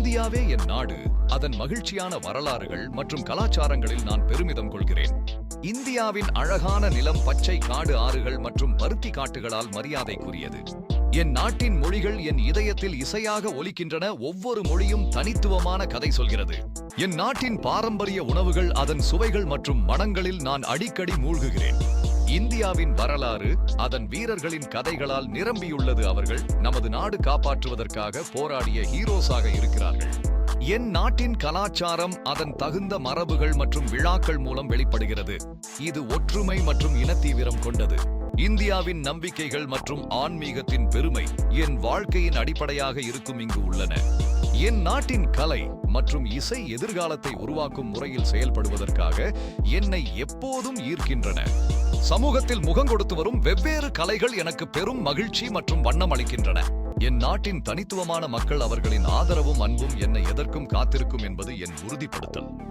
இந்தியாவே என் நாடு, அதன் மகிழ்ச்சியான வரலாறுகள் மற்றும் கலாச்சாரங்களில் நான் பெருமிதம் கொள்கிறேன். இந்தியாவின் அழகான நிலம், பச்சை காடு, ஆறுகள் மற்றும் பருத்தி காட்டுகளால் மரியாதைக்குரியது. என் நாட்டின் மொழிகள் என் இதயத்தில் இசையாக ஒலிக்கின்றன. ஒவ்வொரு மொழியும் தனித்துவமான கதை சொல்கிறது. என் நாட்டின் பாரம்பரிய உணவுகள், அதன் சுவைகள் மற்றும் மணங்களில் நான் அடிக்கடி மூழ்குகிறேன். இந்தியாவின் வரலாறு அதன் வீரர்களின் கதைகளால் நிரம்பியுள்ளது. அவர்கள் நமது நாடு காப்பாற்றுவதற்காக போராடிய ஹீரோஸாக இருக்கிறார்கள். என் நாட்டின் கலாச்சாரம் அதன் தகுந்த மரபுகள் மற்றும் விழாக்கள் மூலம் வெளிப்படுகிறது. இது ஒற்றுமை மற்றும் இனத்தீவிரம் கொண்டது. இந்தியாவின் நம்பிக்கைகள் மற்றும் ஆன்மீகத்தின் பெருமை என் வாழ்க்கையின் அடிப்படையாக இருக்கும் இங்கு உள்ளன. என் நாட்டின் கலை மற்றும் இசை எதிர்காலத்தை உருவாக்கும் முறையில் செயல்படுவதற்காக என்னை எப்போதும் ஈர்க்கின்றன. சமூகத்தில் முகம் கொடுத்து வரும் வெவ்வேறு கலைகள் எனக்கு பெரும் மகிழ்ச்சி மற்றும் வண்ணம் அளிக்கின்றன. என் நாட்டின் தனித்துவமான மக்கள், அவர்களின் ஆதரவும் அன்பும் என்னை எதற்கும் காத்திருக்கும் என்பது என் உறுதிப்படுத்தல்.